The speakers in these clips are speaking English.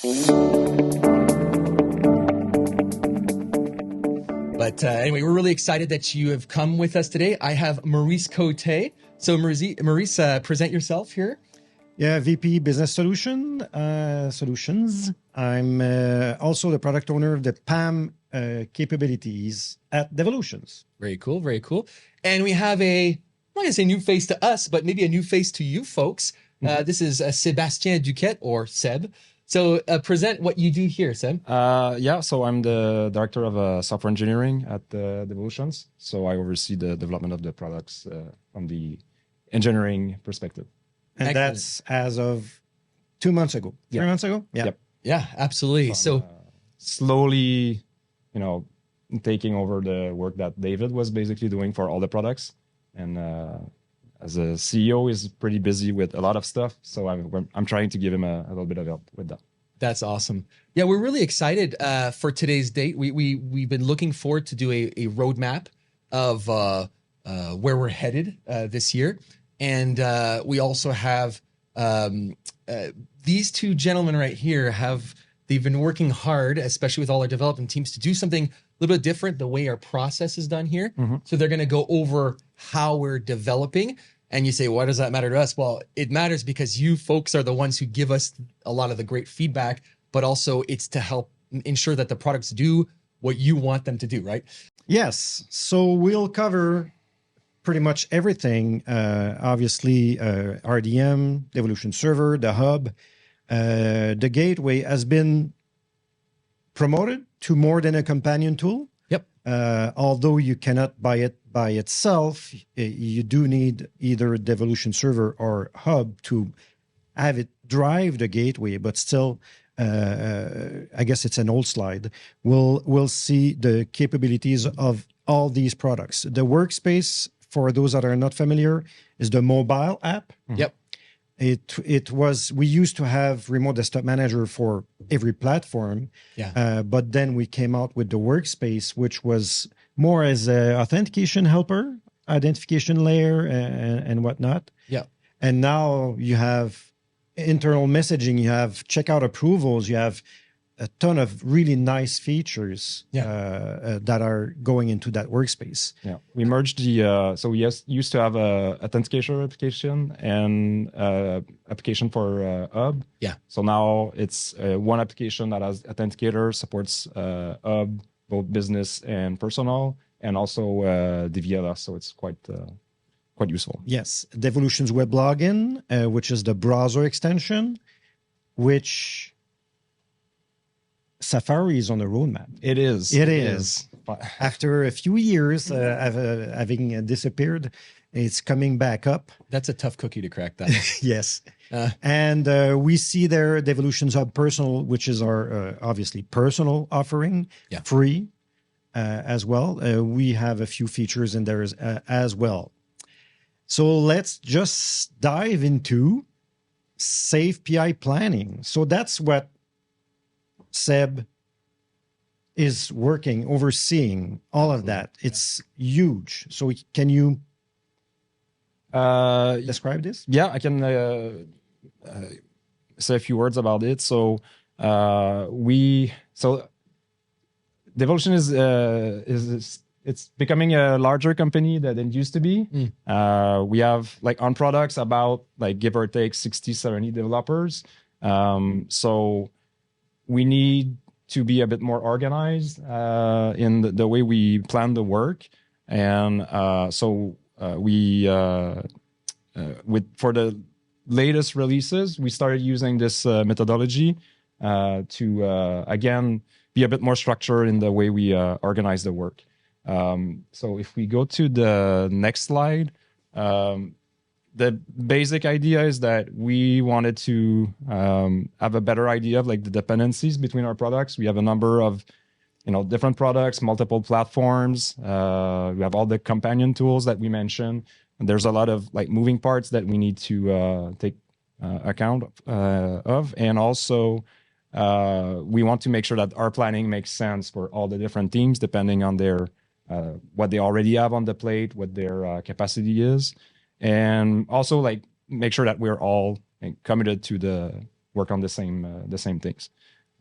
But anyway, we're really excited that you have come with us today. I have Maurice Cote. So Maurice, present yourself here. Yeah, VP Business Solutions. I'm also the product owner of the PAM capabilities at Devolutions. Very cool, very cool. And we have I'm not going to say new face to us, but maybe a new face to you folks. This is Sébastien Duquette, or Seb. So present what you do here, Seb. Yeah, so I'm the director of software engineering at Devolutions. So I oversee the development of the products from the engineering perspective. And Excellent. that's as of 2 months ago, 3 months ago? Yeah. Yep. Yeah, absolutely. So slowly, taking over the work that David was basically doing for all the products. And as a CEO, is pretty busy with a lot of stuff. So I'm trying to give him a little bit of help with that. That's awesome. Yeah, we're really excited for today's date. We've been looking forward to do a roadmap of where we're headed this year. And we also have these two gentlemen right here they've been working hard, especially with all our development teams, to do something a little bit different, the way our process is done here. Mm-hmm. So they're going to go over how we're developing. And you say, why does that matter to us? Well, it matters because you folks are the ones who give us a lot of the great feedback, but also it's to help ensure that the products do what you want them to do, right? Yes. So we'll cover pretty much everything. Obviously, RDM, Devolutions Server, the hub, the gateway has been promoted to more than a companion tool. Yep. Although you cannot buy it by itself, you do need either Devolutions Server or hub to have it drive the gateway. But still, I guess it's an old slide. We'll see the capabilities of all these products. The Workspace, for those that are not familiar, is the mobile app. Yep. We used to have Remote Desktop Manager for every platform. Yeah. But then we came out with the Workspace, which was more as an authentication helper, identification layer, and whatnot. Yeah. And now you have internal messaging, you have checkout approvals, you have a ton of really nice features that are going into that Workspace. Yeah, we merged so we used to have a authentication application and application for Hub. Yeah. So now it's one application that has authenticator, supports Hub, both business and personal, and also DVLS. So it's quite useful. Yes, Devolutions Web Login, which is the browser extension, which Safari is on the roadmap. It is. It is. After a few years having disappeared, it's coming back up. That's a tough cookie to crack, that. Yes. And we see there Devolutions Hub Personal, which is our obviously personal offering, free as well. We have a few features in there as well. So let's just dive into safe PI planning. So that's what Seb is overseeing all of that. It's huge. So can you describe this? Yeah, I can say a few words about it. So Devolution it's becoming a larger company than it used to be. We have on products about give or take 60, 70 developers. So we need to be a bit more organized in the way we plan the work. And for the latest releases, we started using this methodology to, again, be a bit more structured in the way we organize the work. So if we go to the next slide, the basic idea is that we wanted to have a better idea of the dependencies between our products. We have a number of different products, multiple platforms. We have all the companion tools that we mentioned. And there's a lot of moving parts that we need to take account of. And also we want to make sure that our planning makes sense for all the different teams, depending on their what they already have on the plate, what their capacity is. And also make sure that we're all committed to the work on the same things.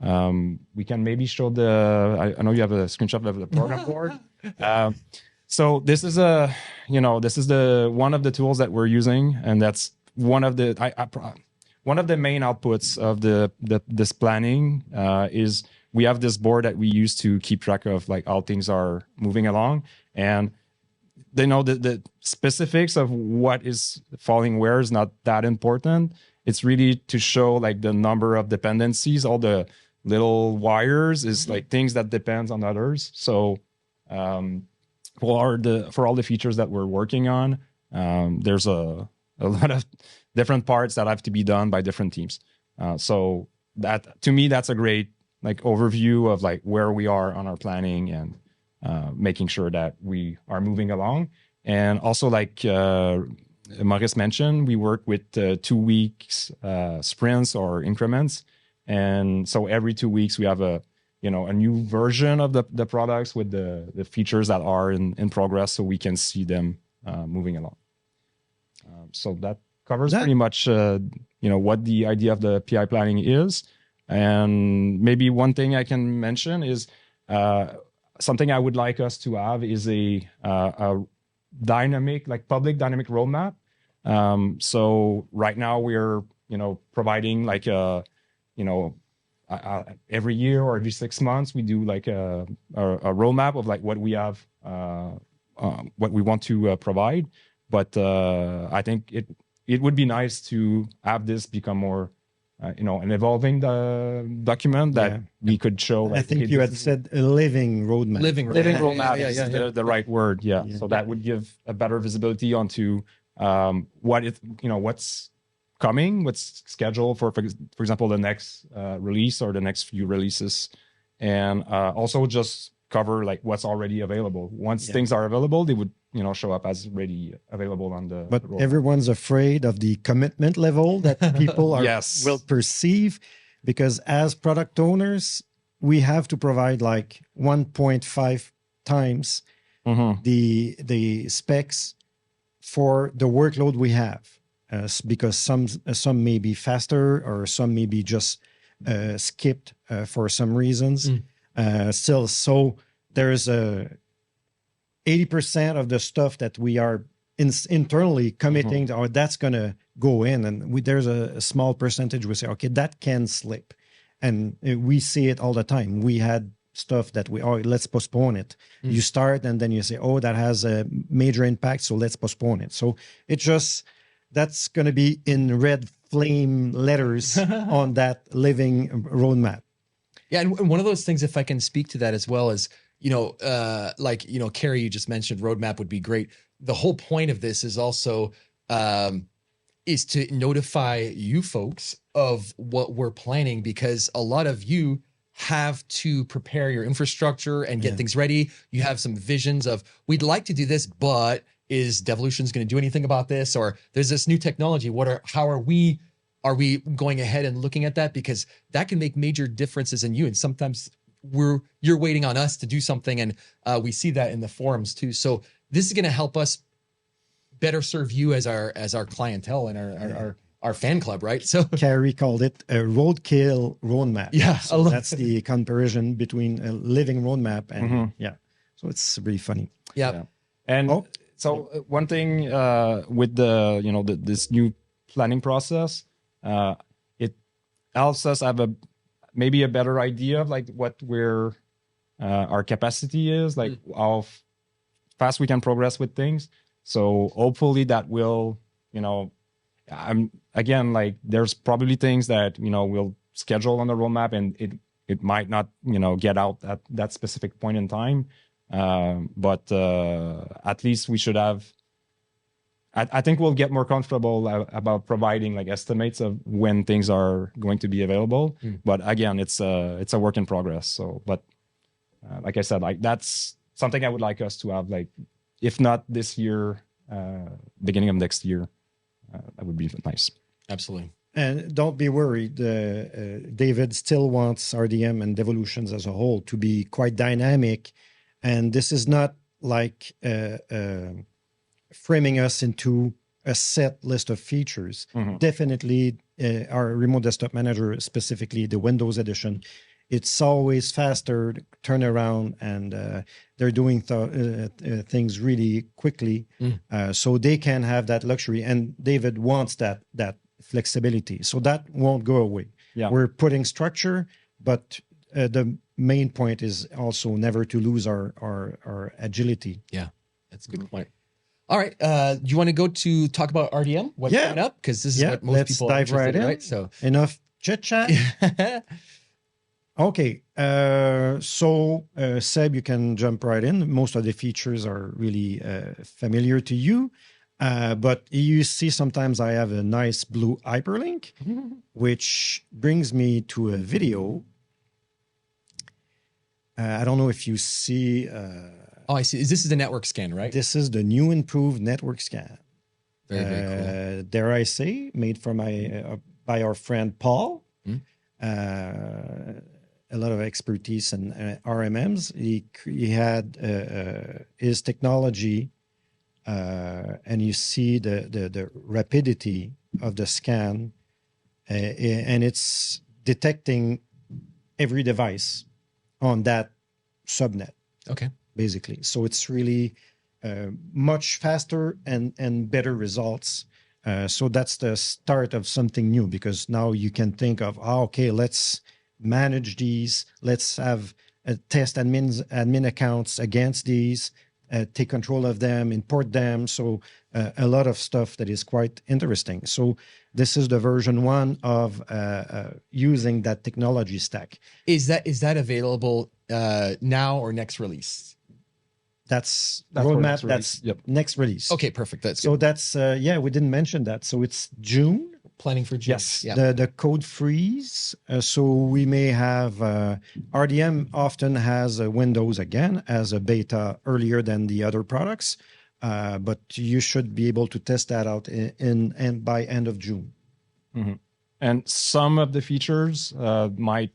We can maybe show the. I know you have a screenshot of the program board. So this is one of the tools that we're using, and that's one of the main outputs of this planning is we have this board that we use to keep track of like how things are moving along, and they know the specifics of what is falling where is not that important. It's really to show like the number of dependencies, all the little wires is like things that depends on others. So for all the features that we're working on, there's a lot of different parts that have to be done by different teams. So that to me, that's a great like overview of like where we are on our planning and making sure that we are moving along. And also like Maurice mentioned, we work with 2 weeks sprints or increments. And so every 2 weeks we have a new version of the products with the features that are in progress, so we can see them moving along. So that covers pretty much what the idea of the PI planning is. And maybe one thing I can mention is something I would like us to have is a dynamic, like public dynamic roadmap. So right now we're providing like every year or every 6 months we do like a roadmap of like what we have, what we want to provide. But I think it would be nice to have this become more an evolving document that we could show. Like, I think you had said a living roadmap. Living roadmap is the right word. Yeah. So that would give a better visibility onto what's coming, what's scheduled for example, the next release or the next few releases, and also just cover like what's already available. Once things are available, they would show up as ready available on the. But everyone's afraid of the commitment level that people will perceive, because as product owners, we have to provide like 1.5 times the specs for the workload we have. Because some may be faster or some may be just skipped for some reasons. Still, so there's 80% of the stuff that we are internally committing to, that's going to go in, and there's a small percentage we say, okay, that can slip, and we see it all the time. We had stuff that let's postpone it. You start and then you say, that has a major impact, so let's postpone it. So it just. That's going to be in red flame letters on that living roadmap. Yeah, and one of those things, if I can speak to that as well, is, Carrie, you just mentioned roadmap would be great. The whole point of this is also is to notify you folks of what we're planning, because a lot of you have to prepare your infrastructure and get things ready. You have some visions of, we'd like to do this, but is Devolutions going to do anything about this? Or there's this new technology. How are we going ahead and looking at that? Because that can make major differences in you. And sometimes you're waiting on us to do something. And we see that in the forums too. So this is going to help us better serve you as our clientele and our fan club, right? So Carrie called it a roadkill roadmap. Yeah. So that's the comparison between a living roadmap and So it's really funny. Yeah. And so one thing with this new planning process, it helps us have maybe a better idea of like what our capacity is, like how fast we can progress with things. So hopefully that will, like there's probably things that we'll schedule on the roadmap and it might not get out at that specific point in time. But at least we should have. I think we'll get more comfortable about providing like estimates of when things are going to be available. But again, it's a work in progress. So, but like I said, like that's something I would like us to have, like if not this year, beginning of next year, that would be nice. Absolutely. And don't be worried. David still wants RDM and Devolutions as a whole to be quite dynamic. And this is not like framing us into a set list of features. Definitely our remote desktop manager, specifically the Windows edition, it's always faster turnaround, and they're doing things really quickly, so they can have that luxury. And David wants that flexibility, so that won't go away. Yeah. We're putting structure, but the main point is also never to lose our agility. Yeah, that's a good point. All right, do you want to go to talk about RDM? What's coming up? Because this is what most people are interested in, right? So enough chit chat. Okay, so Seb, you can jump right in. Most of the features are really familiar to you, but you see sometimes I have a nice blue hyperlink, which brings me to a video. I don't know if you see. Oh, I see. This is the network scan, right? This is the new improved network scan. Very, very cool. Dare I say, made from by our friend Paul. A lot of expertise in RMMs. He had his technology, and you see the rapidity of the scan, and it's detecting every device on that subnet. Okay. Basically, so it's really much faster and better results. So that's the start of something new, because now you can think of, okay, let's manage these. Let's have test admin accounts against these, take control of them, import them. So a lot of stuff that is quite interesting. So this is the version 1 of using that technology stack. Is that available now or next release? That's roadmap. That's next release. Okay, perfect. That's so good. That's we didn't mention that. So it's June. Planning for June. Yes. Yeah. The code freeze. So we may have RDM often has Windows again as a beta earlier than the other products, but you should be able to test that out in by end of June. And some of the features might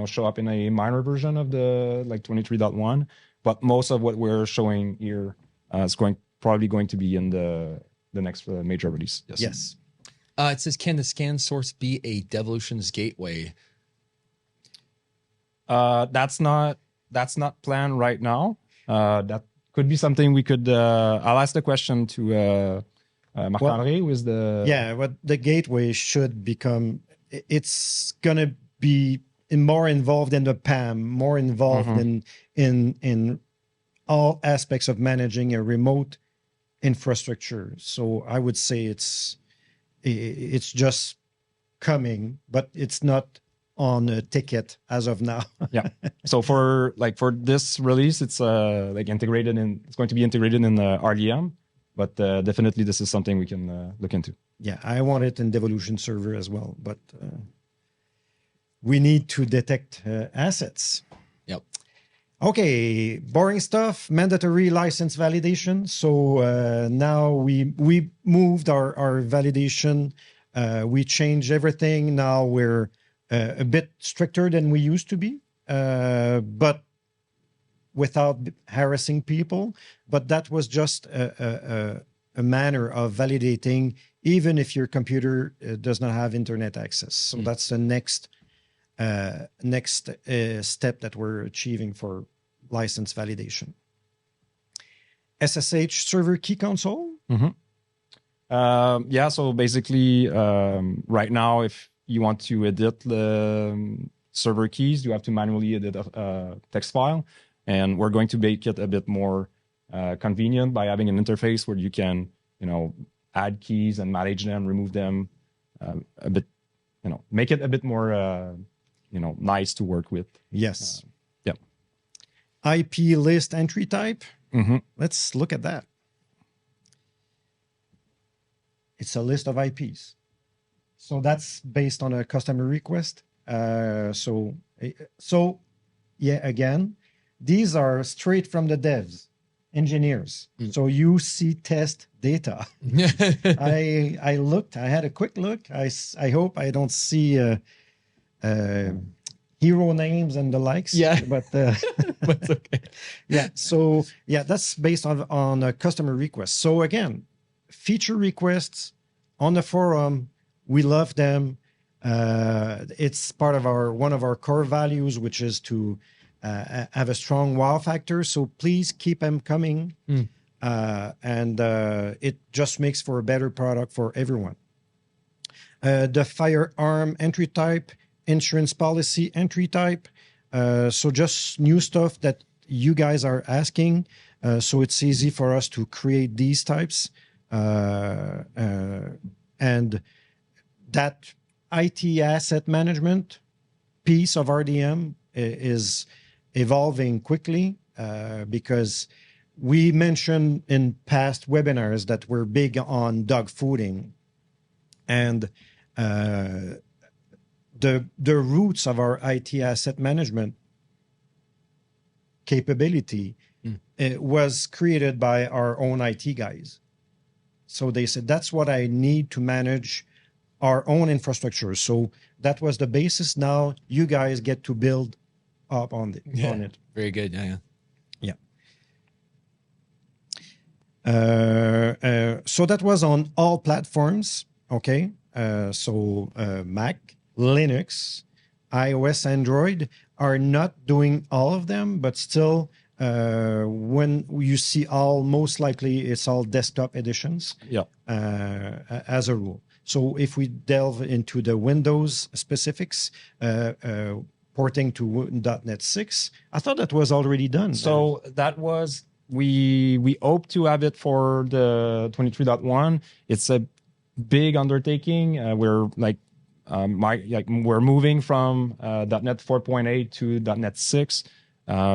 show up in a minor version of the 23.1. But most of what we're showing here is probably going to be in the next major release. Yes. It says, can the scan source be a Devolutions Gateway? That's not planned right now. That could be something we could. I'll ask the question to Marc-André, who is the. What the gateway should become. It's gonna be more involved in the PAM, more involved in all aspects of managing a remote infrastructure. So I would say it's just coming, but it's not on a ticket as of now. Yeah. So for this release, it's integrated in. It's going to be integrated in the RDM, but definitely this is something we can look into. Yeah, I want it in Devolutions Server as well, but. We need to detect assets. Yep. Okay, boring stuff, mandatory license validation. So now we moved our validation. We changed everything. Now we're a bit stricter than we used to be, but without harassing people. But that was just a manner of validating, even if your computer does not have internet access. So that's the next step that we're achieving for license validation. SSH server key console. So basically, right now, if you want to edit the server keys, you have to manually edit a text file, and we're going to make it a bit more convenient by having an interface where you can, add keys and manage them, remove them, a bit, make it a bit more. Nice to work with. Yes. Yep. IP list entry type. Let's look at that. It's a list of IPs. So that's based on a customer request. So again, these are straight from the devs, engineers. So you see test data. I looked, I had a quick look. I hope I don't see hero names and the likes. Yeah, but that's okay. Yeah, so that's based on a customer request. So again, feature requests on the forum. We love them. It's part of one of our core values, which is to have a strong wow factor. So please keep them coming. And it just makes for a better product for everyone. The firearm entry type, insurance policy entry type. So just new stuff that you guys are asking. So it's easy for us to create these types. And that IT asset management piece of RDM is evolving quickly because we mentioned in past webinars that we're big on dog fooding, and the roots of our IT asset management capability was created by our own IT guys. So they said, that's what I need to manage our own infrastructure. So that was the basis. Now you guys get to build up on it. Very good. Yeah. So that was on all platforms. Okay. So Mac, Linux, iOS, Android are not doing all of them, but still, when you see all, most likely it's all desktop editions. As a rule. So if we delve into the Windows specifics, porting to .NET 6, I thought that was already done. So that was, we hope to have it for the 23.1. It's a big undertaking. We're we're moving from .NET 4.8 to .NET 6.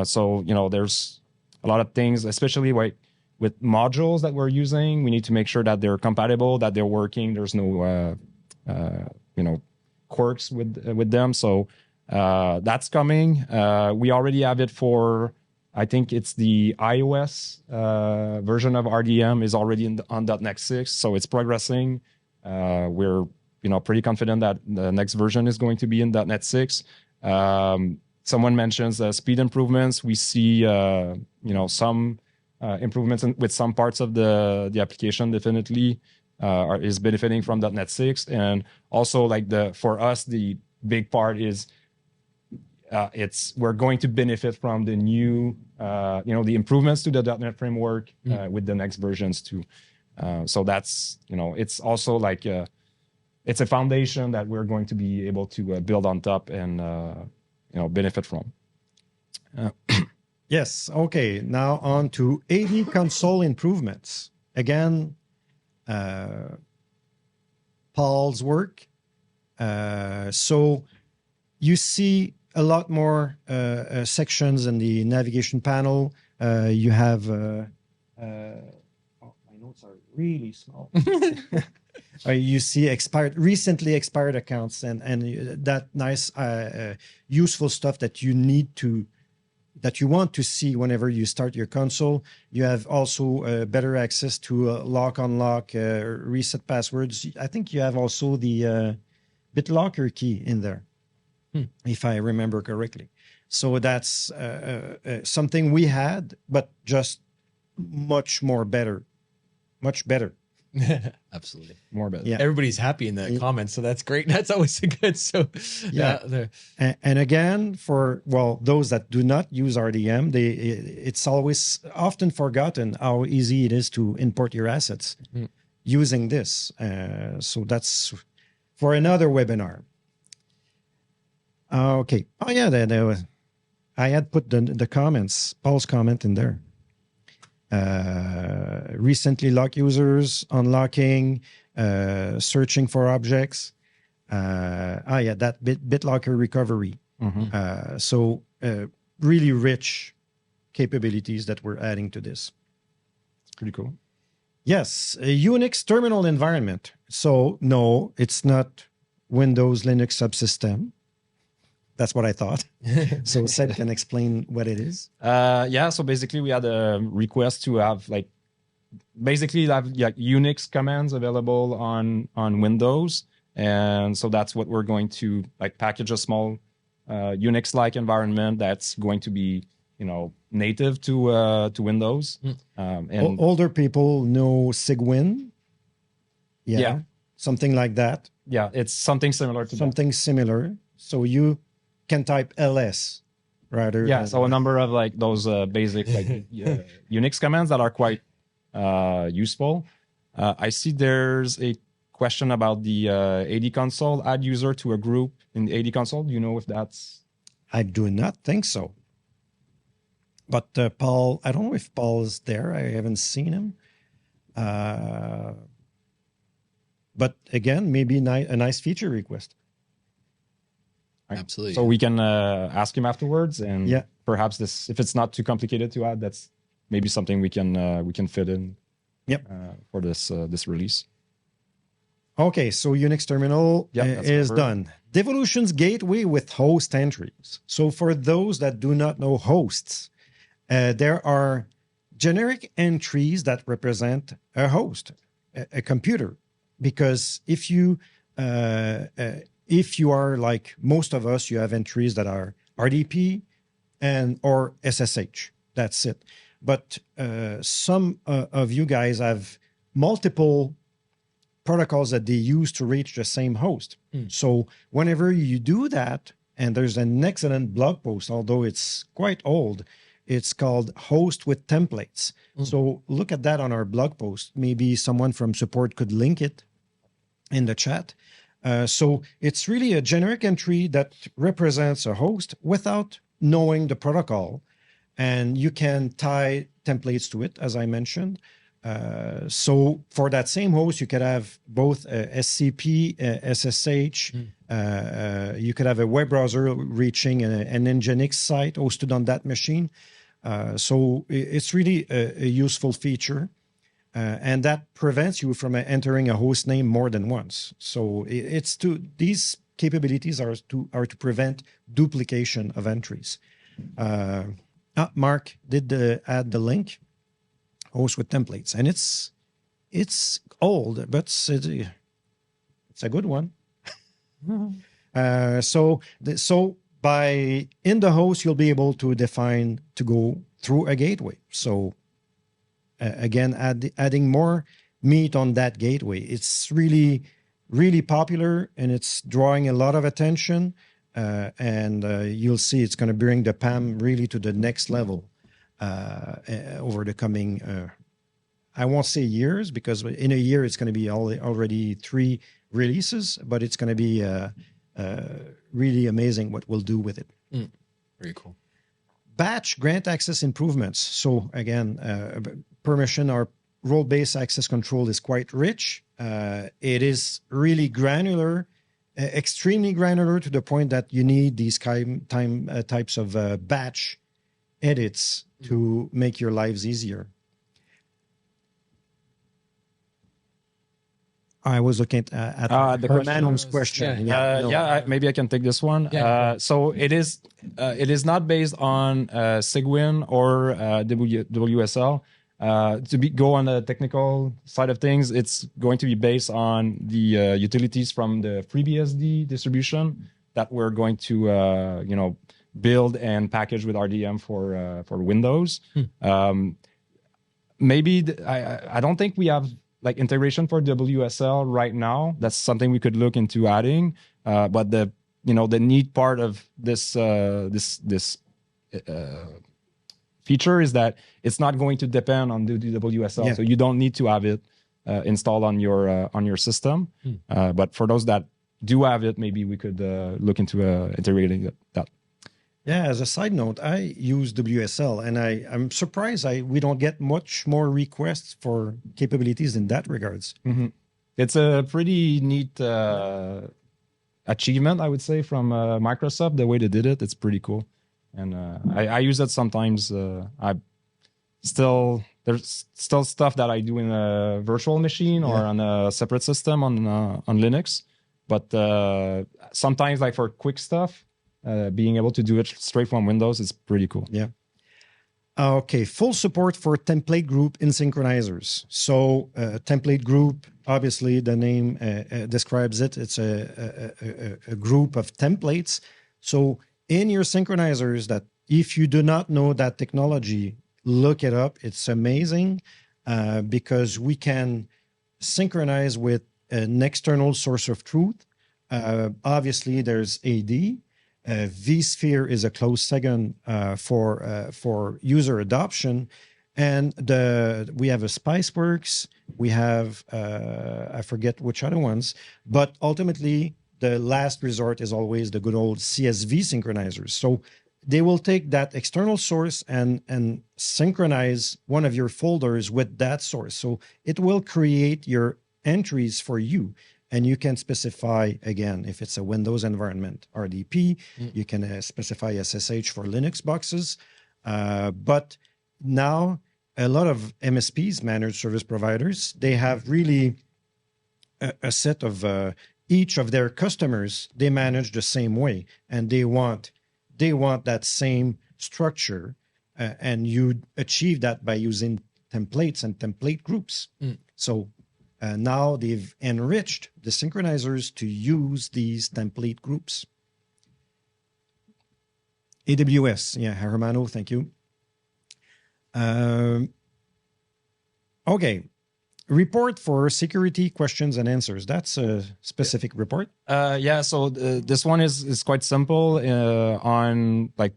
So, there's a lot of things, especially with modules that we're using. We need to make sure that they're compatible, that they're working. There's no, quirks with them. So that's coming. We already have it for, I think it's the iOS version of RDM is already on .NET 6. So it's progressing. We're, pretty confident that the next version is going to be in .NET 6. Someone mentions speed improvements. We see, some improvements with some parts of the application definitely is benefiting from .NET 6. And also for us, the big part is we're going to benefit from the new, the improvements to the .NET framework with the next versions too. So that's, it's also it's a foundation that we're going to be able to build on top and, benefit from. Yes. Okay. Now on to AD console improvements. Again, Paul's work. So you see a lot more sections in the navigation panel. You have, my notes are really small. You see recently expired accounts and that nice useful stuff that you want to see whenever you start your console. You have also better access to lock, unlock, reset passwords. I think you have also the BitLocker key in there, if I remember correctly. So that's something we had, but just much better. Absolutely. More better. Yeah. Everybody's happy in the comments, so that's great. That's always a good. So and again, for those that do not use RDM, it's always often forgotten how easy it is to import your assets using this. So that's for another webinar. Okay. Oh yeah, I had put the comments, Paul's comment in there. Recently locked users, unlocking, searching for objects. That BitLocker recovery. So really rich capabilities that we're adding to this. It's pretty cool. Yes, a Unix terminal environment. So no, it's not Windows Linux subsystem. That's what I thought. So Seb can explain what it is. So basically we had a request to have Unix commands available on Windows. And so that's what we're going to package a small Unix-like environment that's going to be, native to Windows. And older people know Cygwin. Yeah. Something like that. Yeah, it's something similar to something similar. So you can type ls rather than, so a number of like those basic like Unix commands that are quite useful. I see there's a question about the AD console, add user to a group in the AD console. Do you know if that's... I do not think so. But Paul, I don't know if Paul is there. I haven't seen him. But again, maybe a nice feature request. Right. Absolutely. So we can ask him afterwards, and Yeah. perhaps this, if it's not too complicated to add, that's maybe something we can fit in. Yep. For this release. Okay, so Unix terminal is done. Devolutions Gateway with host entries. So for those that do not know hosts, there are generic entries that represent a host, a computer. Because if you are like most of us, you have entries that are RDP or SSH. That's it. But some of you guys have multiple protocols that they use to reach the same host. So whenever you do that, and there's an excellent blog post, although it's quite old, it's called Host with Templates. So look at that on our blog post. Maybe someone from support could link it in the chat. So it's really a generic entry that represents a host without knowing the protocol. And you can tie templates to it, as I mentioned. So for that same host, you could have both SCP, SSH. You could have a web browser reaching an Nginx site hosted on that machine. So it's really a useful feature. And that prevents you from entering a host name more than once. So these capabilities are to prevent duplication of entries. Mark did add the link, host with templates, and it's old, but it's a good one. So in the host, you'll be able to define to go through a gateway. So again, adding more meat on that gateway. It's really, really popular, and it's drawing a lot of attention. And you'll see it's going to bring the PAM really to the next level over the coming, I won't say years, because in a year it's going to be already 3 releases, but it's going to be really amazing what we'll do with it. Very cool. Batch grant access improvements. So again, permission or role-based access control is quite rich. It is really granular, extremely granular, to the point that you need these types of batch edits to make your lives easier. I was looking at Herman's question. Maybe I can take this one. So it is not based on Cygwin or WSL. Go on the technical side of things, it's going to be based on the utilities from the FreeBSD distribution that we're going to build and package with RDM for Windows. Maybe I don't think we have like integration for WSL right now. That's something we could look into adding. But the neat part of this feature is that it's not going to depend on the WSL, so you don't need to have it installed on your system. But for those that do have it, maybe we could look into integrating that. Yeah, as a side note, I use WSL, and I'm surprised we don't get much more requests for capabilities in that regards. It's a pretty neat achievement, I would say, from Microsoft. The way they did it, it's pretty cool. And I use it sometimes. There's still stuff that I do in a virtual machine or on a separate system on Linux. But sometimes, like for quick stuff, being able to do it straight from Windows is pretty cool. Yeah. Okay, full support for template group in synchronizers. So template group, obviously the name describes it. It's a group of templates. So in your synchronizers, that if you do not know that technology, look it up. It's amazing because we can synchronize with an external source of truth. Obviously, there's AD. vSphere is a close second for user adoption. And we have a Spiceworks. We have, I forget which other ones. But ultimately, the last resort is always the good old CSV synchronizers. So they will take that external source and synchronize one of your folders with that source. So it will create your entries for you. And you can specify, again, if it's a Windows environment, RDP. You can specify SSH for Linux boxes. But now, a lot of MSPs, managed service providers, they have really a set of each of their customers, they manage the same way. And they want that same structure. And you achieve that by using templates and template groups. So now they've enriched the synchronizers to use these template groups. AWS, yeah, Hermano, thank you. Okay, report for security questions and answers. That's a specific report. Yeah, so this one is quite simple. On like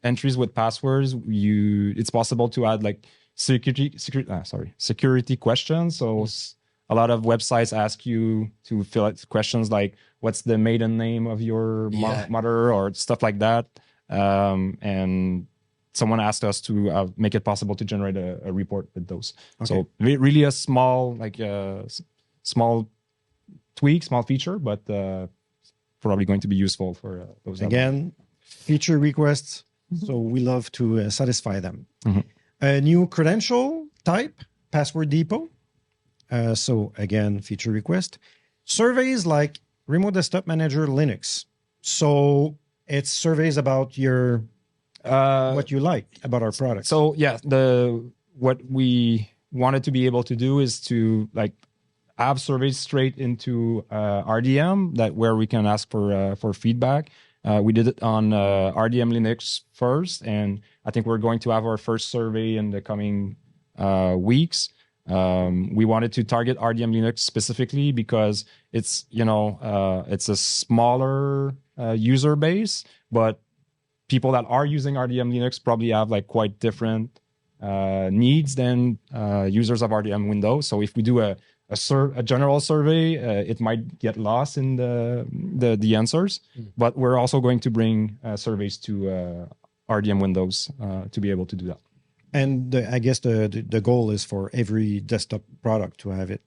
entries with passwords, it's possible to add like security questions. So a lot of websites ask you to fill out questions like, what's the maiden name of your mother, or stuff like that. And someone asked us to make it possible to generate a report with those. Okay. So really a small, small tweak, small feature, but probably going to be useful for those. Again, feature requests. So we love to satisfy them. A new credential type, password depot. So again, feature request. Surveys like Remote Desktop Manager Linux. So it's surveys about your what you like about our product. So yeah, what we wanted to be able to do is to like have surveys straight into RDM, where we can ask for feedback. We did it on RDM Linux first, and I think we're going to have our first survey in the coming weeks. We wanted to target RDM Linux specifically because it's it's a smaller user base, but people that are using RDM Linux probably have like quite different needs than users of RDM Windows. So if we do a general survey, it might get lost in the answers. But we're also going to bring surveys to RDM Windows to be able to do that. And I guess the goal is for every desktop product to have it.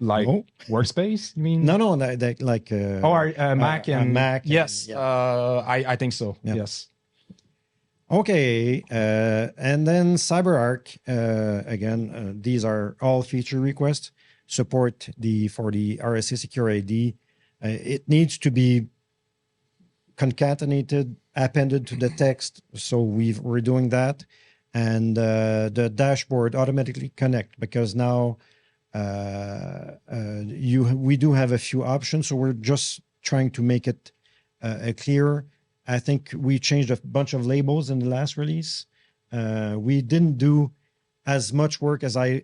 Like Workspace, you mean? No, like Mac and Mac. Yes, I think so. Yeah. Yes. Okay, and then CyberArk. Again, these are all feature requests. Support for the RSA Secure ID. It needs to be concatenated, appended to the text. So we're doing that, and the dashboard automatically connect, because now we do have a few options. So we're just trying to make it clear. I think we changed a bunch of labels in the last release. We didn't do as much work as I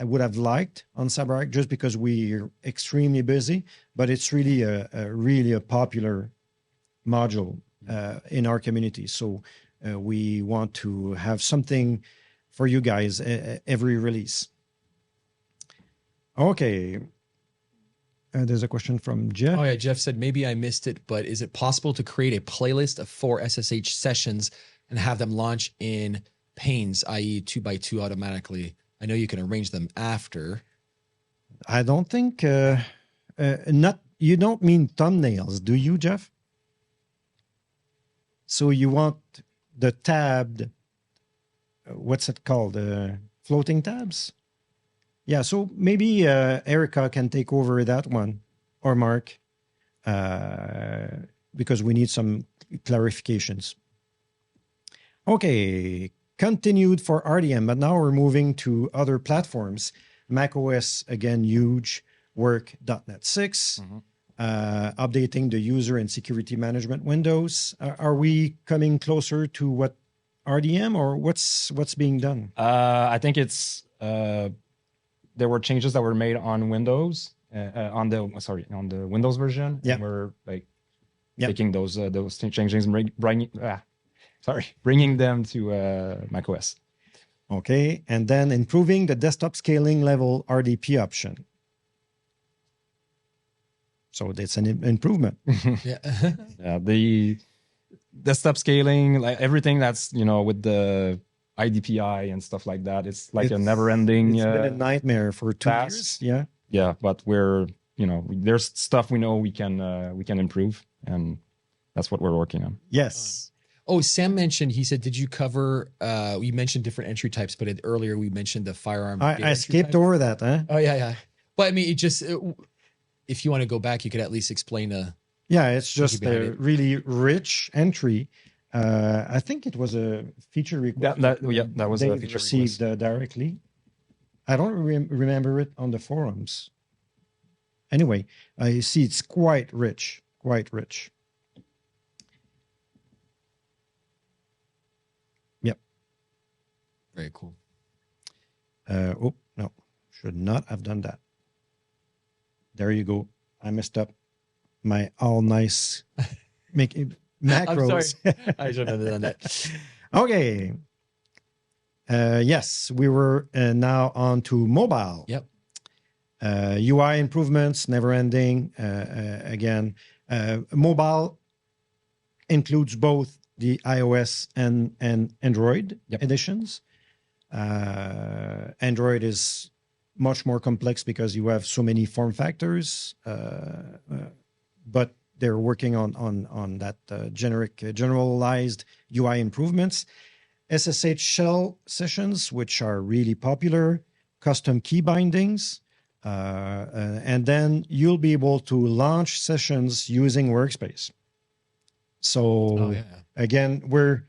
would have liked on CyberArk, just because we're extremely busy. But it's really a popular module in our community. So we want to have something for you guys every release. Okay. There's a question from Jeff. Oh yeah, Jeff said, maybe I missed it, but is it possible to create a playlist of 4 SSH sessions and have them launch in panes, i.e. 2x2 automatically? I know you can arrange them after. I don't think, you don't mean thumbnails, do you, Jeff? So you want the tabbed, what's it called? Floating tabs? Yeah, so maybe Erica can take over that one, or Mark, because we need some clarifications. Okay, continued for RDM, but now we're moving to other platforms. macOS, again, huge work, .NET 6, updating the user and security management windows. Are we coming closer to what RDM, or what's being done? I think it's there were changes that were made on Windows, on the Windows version. Yeah. And we're like Yeah. taking those changes and bringing them to macOS. Okay, and then improving the desktop scaling level RDP option. So that's an improvement. Yeah. Yeah, the desktop scaling, like everything that's with the IDPI and stuff like that, it's like a never-ending. It's been a nightmare for 2 task. years. Yeah. Yeah, but we're there's stuff we know we can improve, and that's what we're working on. Yes. Oh, Sam mentioned, he said, did you cover, we mentioned different entry types, but earlier we mentioned the firearm. I skipped over that, huh? Oh, yeah. But I mean, if you want to go back, you could at least explain Yeah, it's just a really rich entry. I think it was a feature request. That was a feature received directly. I don't remember it on the forums. Anyway, I see it's quite rich. Yep. Very cool. Oh, no. Should not have done that. There you go. I messed up my all nice macros. I'm sorry. I should have done that. Okay. Yes, we were now on to mobile. Yep. UI improvements, never ending. Again, mobile includes both the iOS and Android editions. Android is much more complex because you have so many form factors, but they're working on that generalized UI improvements. SSH shell sessions, which are really popular, custom key bindings, and then you'll be able to launch sessions using Workspace. So again, we're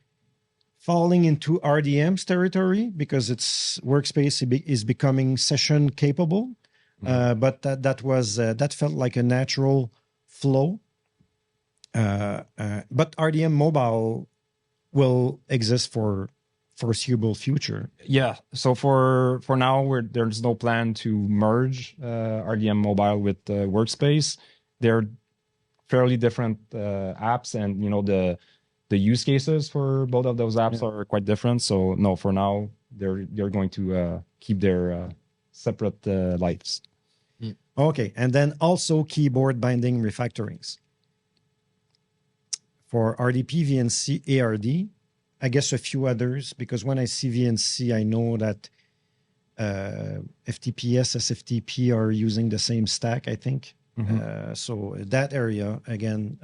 falling into RDM's territory because it's Workspace is becoming session capable, but that felt like a natural flow. But RDM mobile will exist for foreseeable future. Yeah. So for now, there's no plan to merge RDM mobile with Workspace. They're fairly different apps, and the use cases for both of those apps are quite different. So no, for now they're going to keep their separate lives. Okay, and then also keyboard binding refactorings for RDP, VNC, ARD. I guess a few others, because when I see VNC, I know that FTPS, SFTP are using the same stack, I think. So that area, again,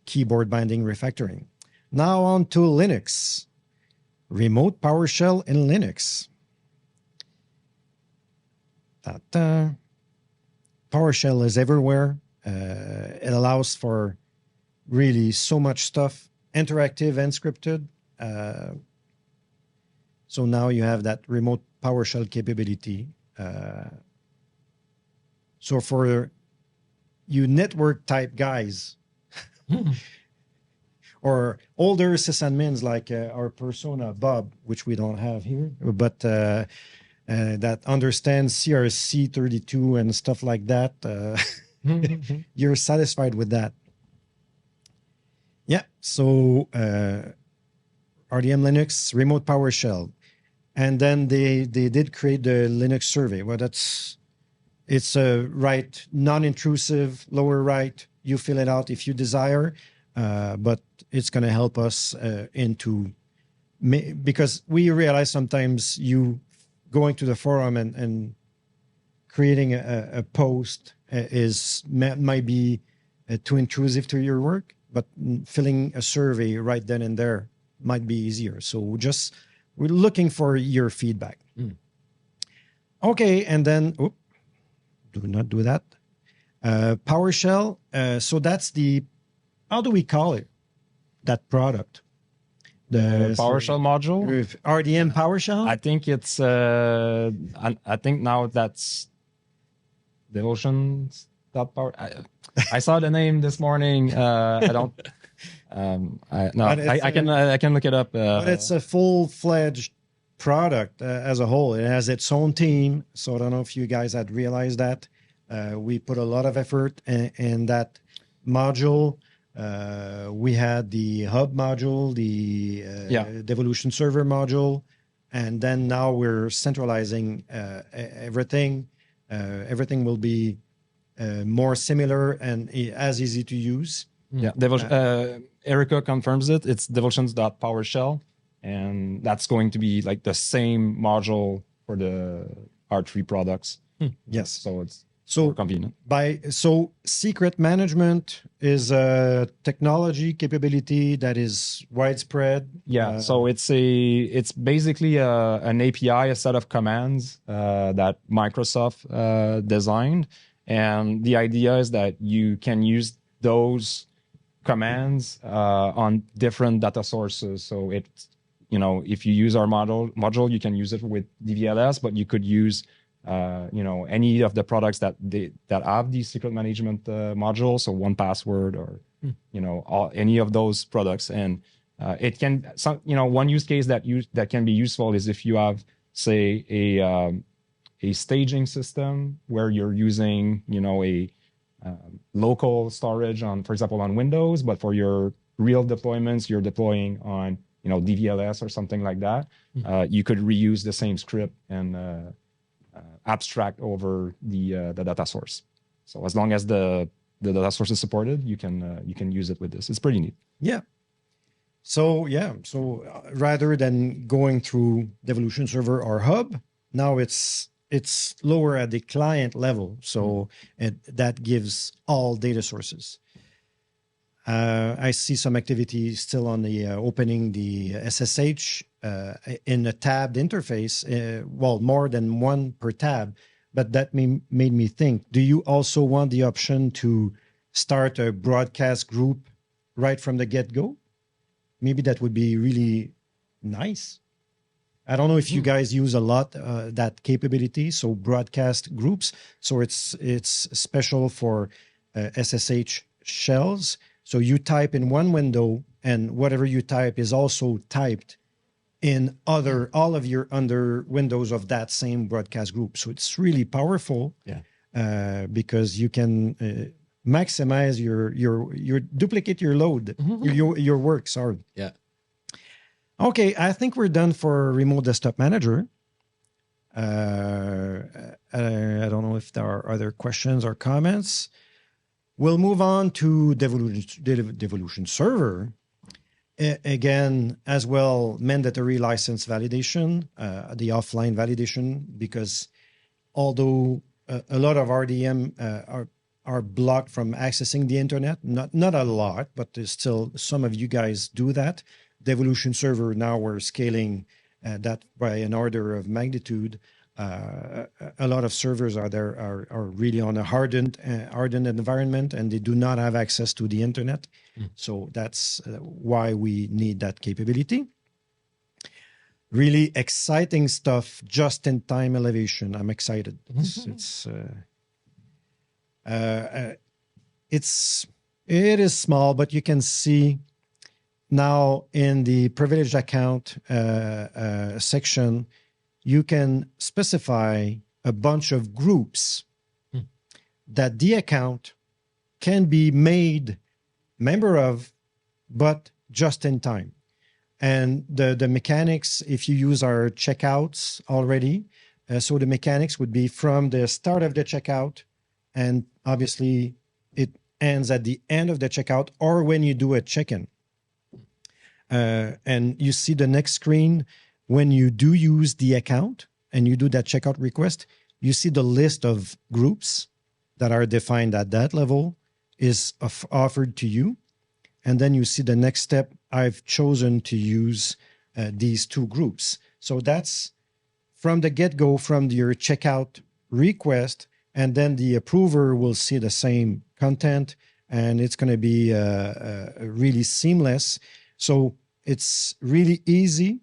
keyboard binding refactoring. Now on to Linux. Remote PowerShell in Linux. PowerShell is everywhere. It allows for really so much stuff, interactive and scripted. So now you have that remote PowerShell capability. So for you network type guys or older sysadmins like our persona Bob, which we don't have here, but that understands CRC32 and stuff like that, you're satisfied with that. Yeah, so RDM Linux, remote PowerShell. And then they did create the Linux survey. Well, it's a right, non-intrusive, lower right. You fill it out if you desire, but it's going to help us because we realize sometimes you going to the forum and creating a post might be too intrusive to your work, but filling a survey right then and there might be easier. So we're looking for your feedback. Okay, and then do not do that. PowerShell. So that's how do we call it? That product. The PowerShell module? RDM PowerShell? I think it's, I think now that's Devolutions Power. I saw the name this morning. I don't, I can look it up. But it's a full-fledged product as a whole. It has its own team. So I don't know if you guys had realized that. We put a lot of effort in that module. We had the hub module, the Devolutions Server module, and then now we're centralizing everything. Everything will be more similar and as easy to use. Yeah, Erica confirms it. It's devolutions.powershell, and that's going to be like the same module for the R3 products. Yes. So it's so more convenient. Secret management is a technology capability that is widespread. Yeah. So it's basically an API, a set of commands that Microsoft designed, and the idea is that you can use those commands on different data sources. So if you use our module, you can use it with DVLS, but you could use any of the products that have the secret management module, so 1Password or any of those products. And it can one use case that can be useful is if you have, say, a staging system where you're using a local storage on, for example, on Windows, but for your real deployments, you're deploying on DVLS or something like that. You could reuse the same script and abstract over the data source. So as long as the data source is supported, you can use it with this. It's pretty neat. Yeah. So rather than going through Devolution Server or Hub, now it's lower at the client level. So that gives all data sources. I see some activity still on the opening the SSH in a tabbed interface. More than one per tab, but that made me think, do you also want the option to start a broadcast group right from the get-go? Maybe that would be really nice. I don't know if you guys use a lot that capability, so broadcast groups. So it's special for SSH shells. So you type in one window, and whatever you type is also typed in all of your under windows of that same broadcast group. So it's really powerful. Yeah. Because you can maximize your duplicate your load, your work. Sorry. Yeah. Okay, I think we're done for Remote Desktop Manager. I don't know if there are other questions or comments. We'll move on to Devolutions Server. Again, as well, mandatory license validation, the offline validation, because although a lot of RDM are blocked from accessing the internet, not a lot, but there's still some of you guys do that. Devolution Server, now we're scaling that by an order of magnitude. A lot of servers are really on a hardened environment, and they do not have access to the internet. So that's why we need that capability. Really exciting stuff, just-in-time elevation. I'm excited. It is small, but you can see now in the privileged account section, you can specify a bunch of groups that the account can be made member of, but just in time. And the mechanics, if you use our checkouts already, so the mechanics would be from the start of the checkout, and obviously it ends at the end of the checkout or when you do a check-in. And you see the next screen, when you do use the account and you do that checkout request, you see the list of groups that are defined at that level is offered to you. And then you see the next step, I've chosen to use these two groups. So that's from the get-go, from your checkout request, and then the approver will see the same content, and it's going to be really seamless. So it's really easy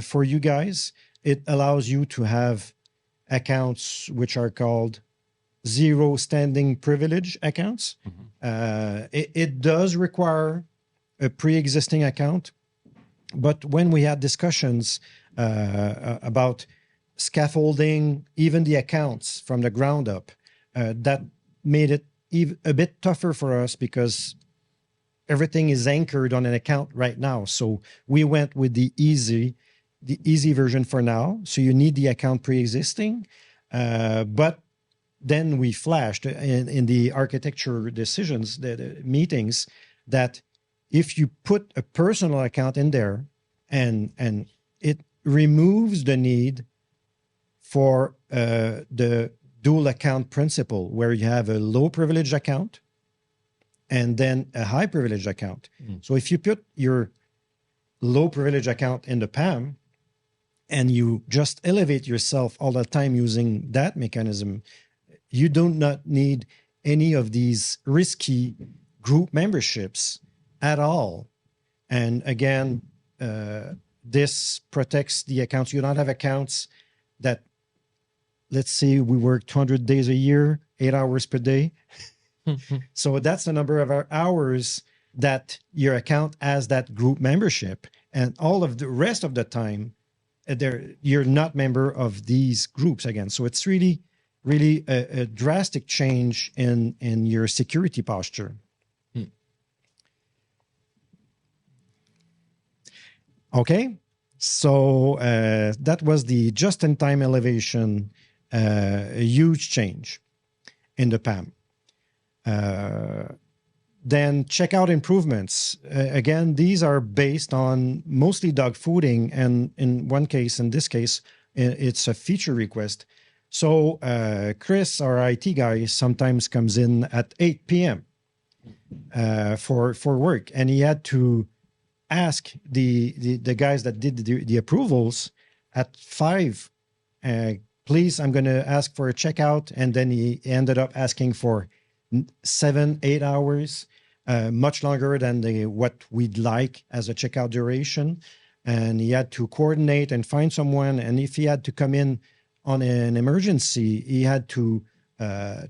for you guys. It allows you to have accounts which are called zero standing privilege accounts. It does require a pre-existing account, But when we had discussions about scaffolding, even the accounts from the ground up, that made it a bit tougher for us because everything is anchored on an account right now. So we went with the easy version for now. So you need the account pre-existing, but then we flashed in the architecture decisions, the meetings, that if you put a personal account in there and it removes the need for the dual account principle, where you have a low privilege account and then a high privilege account. So if you put your low privilege account in the PAM and you just elevate yourself all the time using that mechanism, you do not need any of these risky group memberships at all. And again, this protects the accounts. You don't have accounts that, let's say we work 200 days a year, 8 hours per day. So that's the number of hours that your account has that group membership. And all of the rest of the time, you're not member of these groups again. So it's really a drastic change in your security posture. Okay, so that was the just-in-time elevation, a huge change in the PAM. Then checkout improvements. Again, these are based on mostly dog fooding, and in this case, it's a feature request. So Chris, our IT guy, sometimes comes in at 8 p.m. For work, and he had to ask the guys that did the approvals at 5, please, I'm going to ask for a checkout, and then he ended up asking for 7-8 hours, much longer than what we'd like as a checkout duration. And he had to coordinate and find someone. And if he had to come in on an emergency, he had to run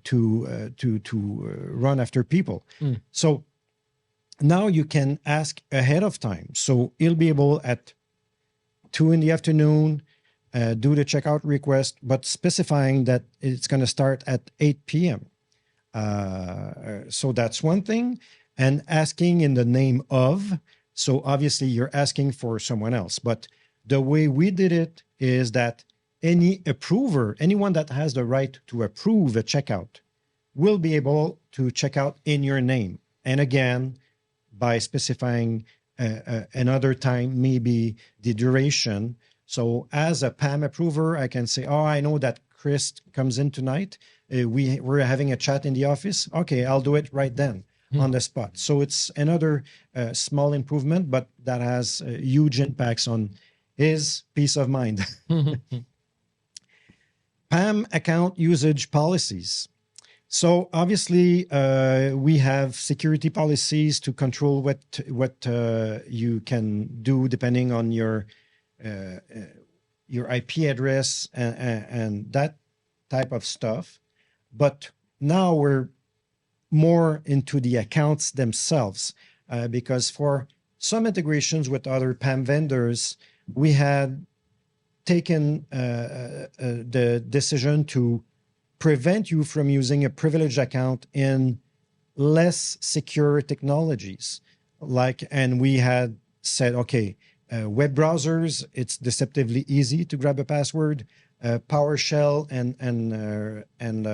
after people. So now you can ask ahead of time. So he'll be able at 2 p.m, do the checkout request, but specifying that it's going to start at 8 p.m. So that's one thing. And asking in the name of, so obviously you're asking for someone else. But the way we did it is that any approver, anyone that has the right to approve a checkout, will be able to check out in your name. And again, by specifying another time, maybe the duration. So as a PAM approver, I can say, oh, I know that Chris comes in tonight. We're having a chat in the office. Okay, I'll do it right then on the spot. So it's another small improvement, but that has huge impacts on his peace of mind. PAM account usage policies. So obviously, we have security policies to control what you can do depending on your IP address and that type of stuff. But now we're more into the accounts themselves, because for some integrations with other PAM vendors, we had taken the decision to prevent you from using a privileged account in less secure technologies. And we had said, okay, web browsers, it's deceptively easy to grab a password. PowerShell and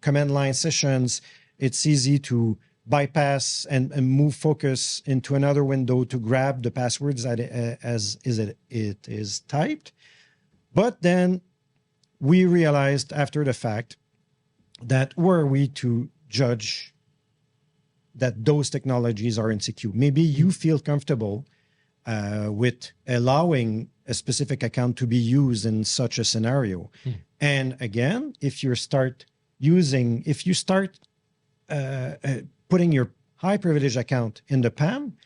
command line sessions, it's easy to bypass and move focus into another window to grab the passwords as it is typed. But then we realized after the fact that were we to judge that those technologies are insecure, maybe you feel comfortable with allowing a specific account to be used in such a scenario. And again, if you start putting your high privilege account in the PAM,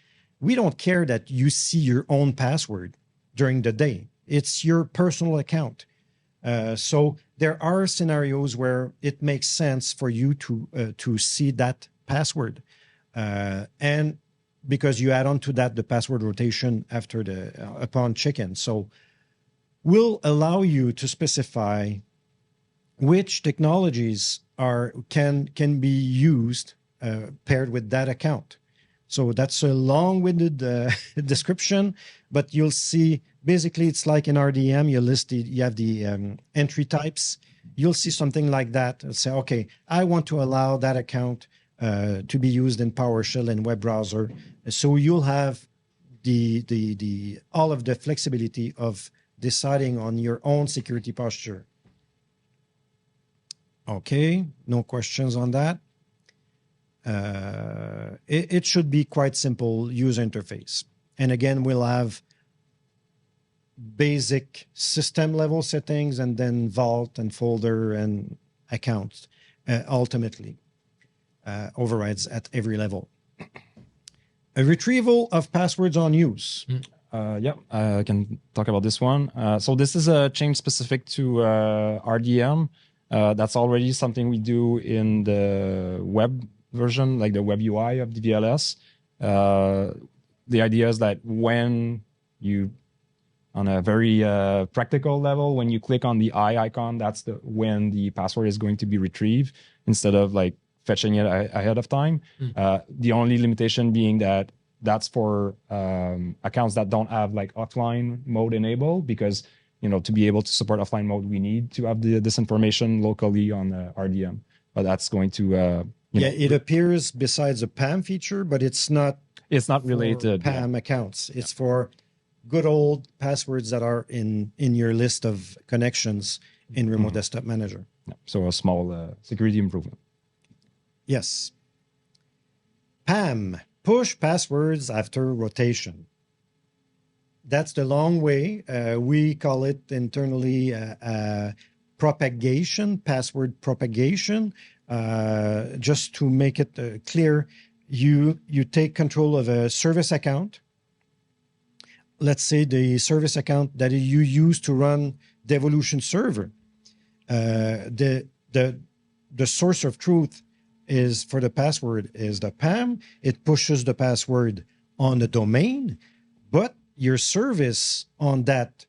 we don't care that you see your own password during the day. It's your personal account. So there are scenarios where it makes sense for you to see that password. And because you add on to that the password rotation after upon check-in. So will allow you to specify which technologies can be used paired with that account. So that's a long-winded description, but you'll see basically it's like in RDM, you have the entry types. You'll see something like that. It'll say, okay, I want to allow that account to be used in PowerShell and web browser. So you'll have the all of the flexibility of deciding on your own security posture. Okay, no questions on that. It should be quite simple user interface. And again, we'll have basic system level settings and then vault and folder and accounts ultimately overrides at every level. A retrieval of passwords on use. I can talk about this one. So this is a change specific to RDM. That's already something we do in the web version, like the web UI of DVLS. The idea is that when you, on a very practical level, when you click on the eye icon, that's when the password is going to be retrieved instead of like fetching it ahead of time. The only limitation being that that's for accounts that don't have like offline mode enabled, because to be able to support offline mode, we need to have this information locally on the RDM. But that's going to it appears besides a PAM feature, but it's not related PAM accounts. It's for good old passwords that are in your list of connections in Remote Desktop Manager. So a small security improvement. Yes. PAM, push passwords after rotation. That's the long way. We call it internally propagation, password propagation. Just to make it clear, you take control of a service account. Let's say the service account that you use to run Devolutions Server. The source of truth is for the password is the PAM. It pushes the password on the domain, but your service on that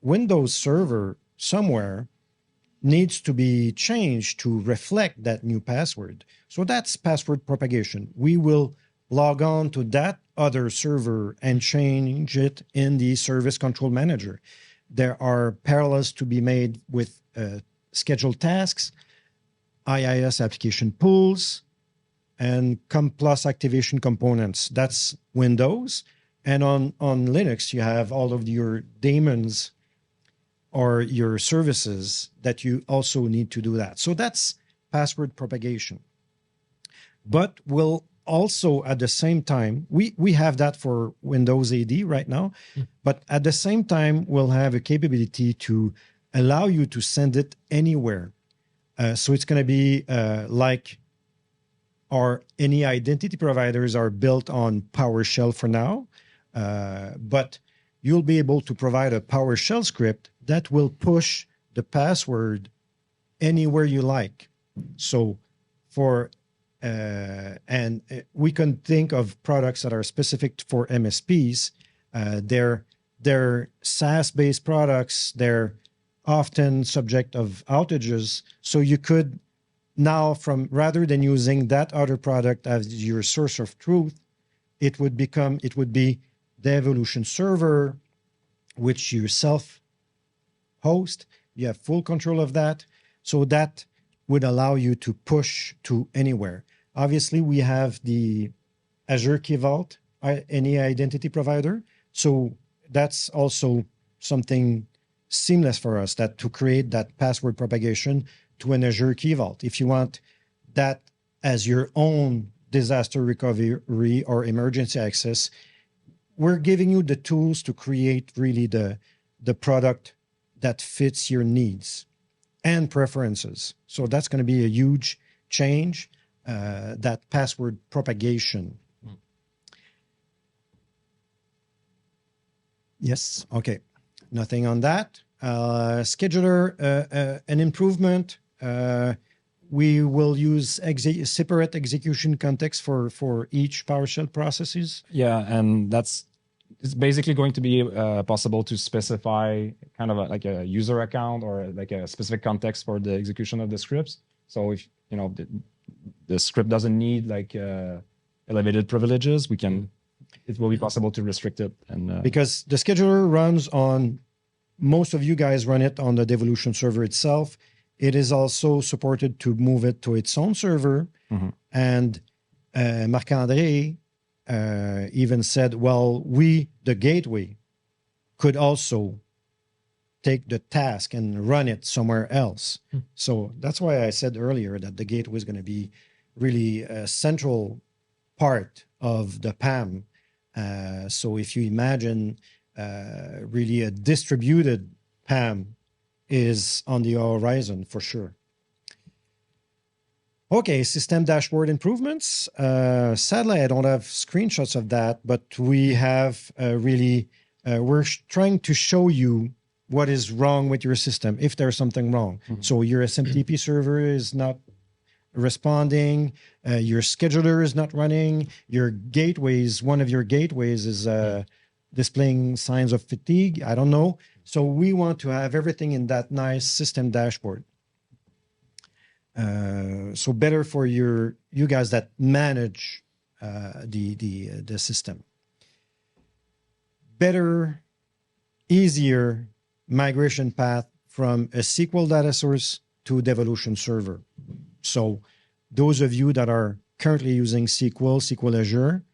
Windows server somewhere needs to be changed to reflect that new password. So that's password propagation. We will log on to that other server and change it in the service control manager. There are parallels to be made with scheduled tasks, IIS application pools, and COM+ activation components. That's Windows. And on Linux, you have all of your daemons or your services that you also need to do that. So that's password propagation. But we'll also, at the same time, we have that for Windows AD right now, but at the same time, we'll have a capability to allow you to send it anywhere. So it's going to be like any identity providers are built on PowerShell for now. But you'll be able to provide a PowerShell script that will push the password anywhere you like. So and we can think of products that are specific for MSPs. They're SaaS-based products. They're often subject of outages. So you could now, rather than using that other product as your source of truth, it would be Devolutions Server, which you self-host. You have full control of that. So that would allow you to push to anywhere. Obviously, we have the Azure Key Vault, any identity provider. So that's also something seamless for us, that to create that password propagation to an Azure Key Vault. If you want that as your own disaster recovery or emergency access, we're giving you the tools to create really the product that fits your needs and preferences. So that's going to be a huge change, that password propagation. Yes, okay. Nothing on that. Scheduler, an improvement. we will use separate execution context for each PowerShell processes. Yeah, and it's basically going to be possible to specify kind of like a user account or like a specific context for the execution of the scripts. So if the script doesn't need like elevated privileges, it will be possible to restrict it. And because the scheduler runs on, most of you guys run it on the Devolution server itself. It is also supported to move it to its own server. Mm-hmm. And Marc-André even said, well, the gateway, could also take the task and run it somewhere else. So that's why I said earlier that the gateway is going to be really a central part of the PAM. So if you imagine really a distributed PAM is on the horizon for sure. Okay, system dashboard improvements. Sadly, I don't have screenshots of that, but we have we're trying to show you what is wrong with your system, if there's something wrong. Mm-hmm. So your SMTP server is not responding, your scheduler is not running, one of your gateways is displaying signs of fatigue. I don't know. So we want to have everything in that nice system dashboard. So better for you guys that manage the system. Better, easier migration path from a SQL data source to Devolutions Server. So those of you that are currently using SQL Azure,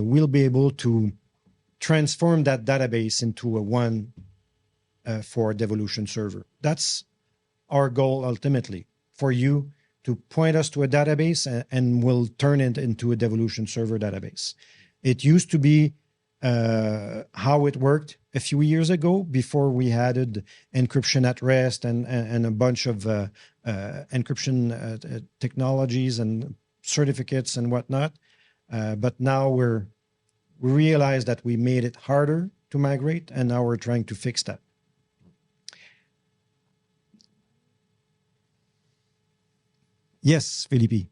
will be able to transform that database into a one for Devolutions Server. That's our goal ultimately, for you to point us to a database and we'll turn it into a Devolutions Server database. It used to be how it worked a few years ago before we added encryption at rest and a bunch of encryption technologies and certificates and whatnot. But now we realize that we made it harder to migrate, and now we're trying to fix that. Yes, Philippe.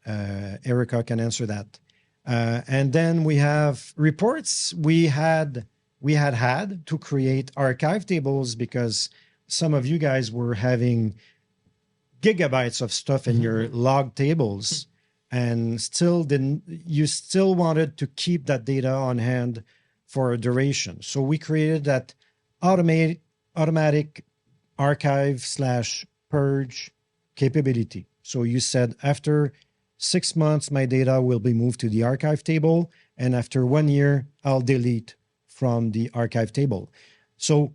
Erica can answer that. And then we have reports. We had to create archive tables because some of you guys were having gigabytes of stuff in your log tables and you still wanted to keep that data on hand for a duration. So we created that automatic archive/purge capability. So you said after 6 months, my data will be moved to the archive table, and after 1 year, I'll delete from the archive table. So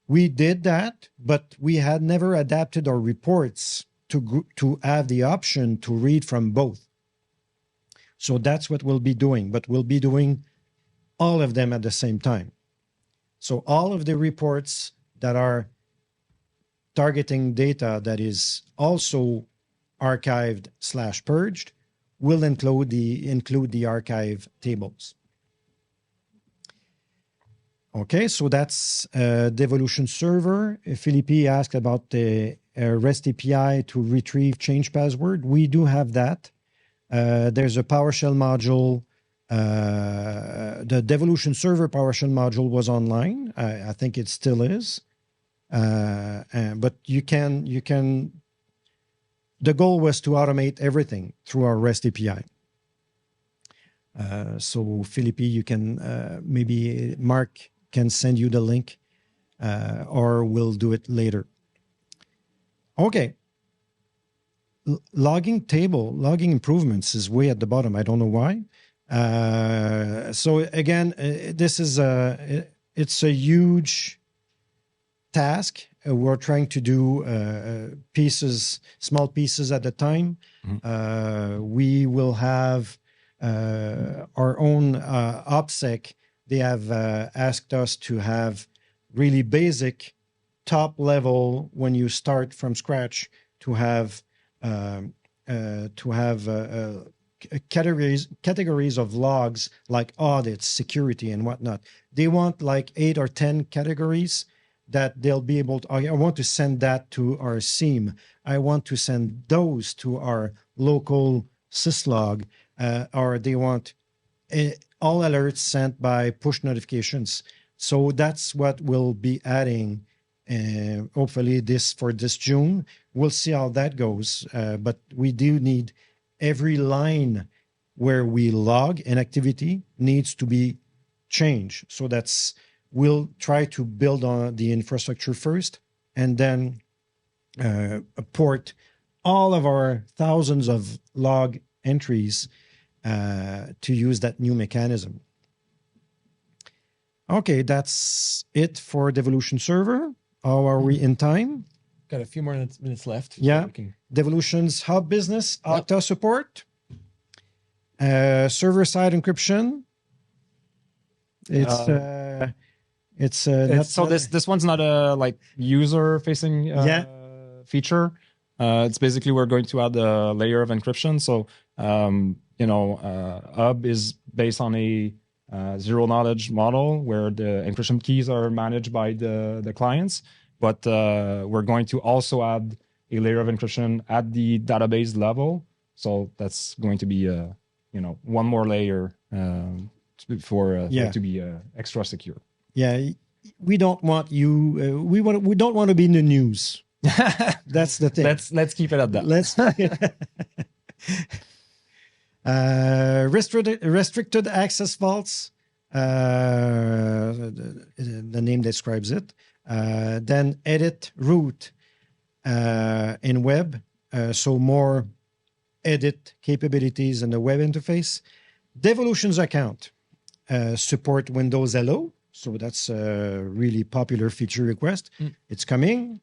we did that, but we had never adapted our reports to have the option to read from both. So that's what we'll be doing, but we'll be doing all of them at the same time. So all of the reports that are targeting data that is also archived/purged will include the archive tables. Okay, so that's Devolutions Server. Philippe asked about the REST API to retrieve change password. We do have that. There's a PowerShell module. The Devolutions Server PowerShell module was online. I think it still is. But you can. The goal was to automate everything through our REST API. So Philippe, you can maybe Mark can send you the link, or we'll do it later. Okay. Logging improvements is way at the bottom. I don't know why. So again, this is it's a huge task. We're trying to do small pieces at a time. Mm-hmm. We will have our own OPSEC. They have asked us to have really basic, top level when you start from scratch to have categories of logs like audits, security, and whatnot. They want like 8 or 10 categories. that they'll be able to, I want to send that to our SIEM. I want to send those to our local syslog, or they want all alerts sent by push notifications. So that's what we'll be adding, hopefully for this June. We'll see how that goes, but we do need every line where we log an activity needs to be changed. So we'll try to build on the infrastructure first, and then port all of our thousands of log entries to use that new mechanism. Okay, that's it for Devolution Server. How are we in time? Got a few more minutes left. Yeah. Devolutions Hub Business, Okta support, server-side encryption. This one's not a user-facing feature. It's basically we're going to add a layer of encryption. So Hub is based on a zero knowledge model where the encryption keys are managed by the clients, but we're going to also add a layer of encryption at the database level. So that's going to be one more layer for it to be extra secure. Yeah, we don't want you. We don't want to be in the news. That's the thing. Let's keep it at that. Restricted access vaults. The name describes it. Then edit root in web. So more edit capabilities in the web interface. Devolutions account support Windows Hello. So that's a really popular feature request. It's coming.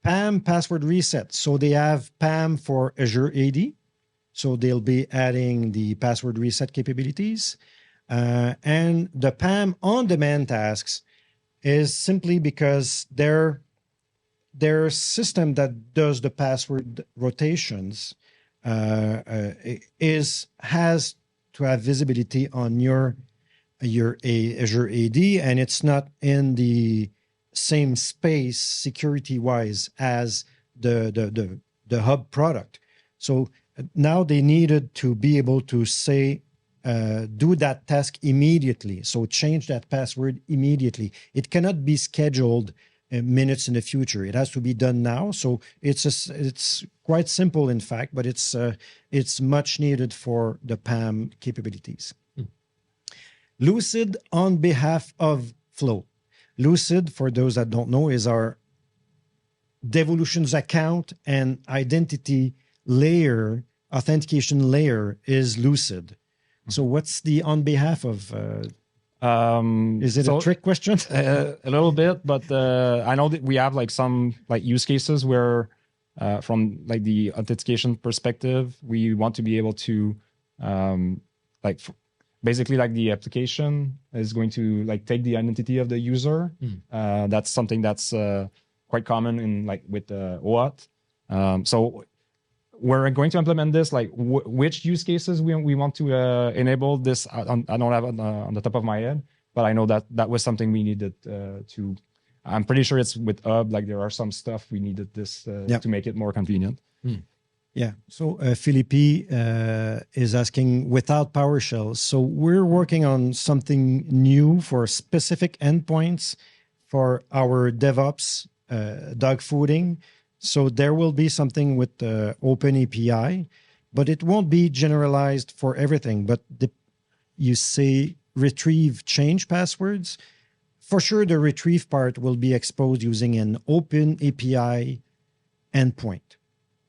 PAM password reset. So they have PAM for Azure AD. So they'll be adding the password reset capabilities. And the PAM on-demand tasks is simply because their system that does the password rotations has to have visibility on your Azure AD, and it's not in the same space security-wise as the Hub product. So now they needed to be able to say, do that task immediately. So change that password immediately. It cannot be scheduled minutes in the future. It has to be done now. So it's quite simple, in fact, but it's much needed for the PAM capabilities. Lucid on behalf of Flow. Lucid, for those that don't know, is our Devolutions account and identity layer, authentication layer is Lucid. So what's the on behalf of? Is it a trick question? A little bit, but I know that we have some use cases where from the authentication perspective, we want to be able to basically the application is going to take the identity of the user. That's something that's quite common in with OAuth. So we're going to implement this. Which use cases we want to enable this? I don't have it on the top of my head, but I know that was something we needed to. I'm pretty sure it's with Hub. There are some stuff we needed this to make it more convenient. Yeah. So Philippi is asking without PowerShell. So we're working on something new for specific endpoints for our DevOps dog fooding. So there will be something with the Open API, but it won't be generalized for everything. But you say retrieve change passwords. For sure, the retrieve part will be exposed using an Open API endpoint.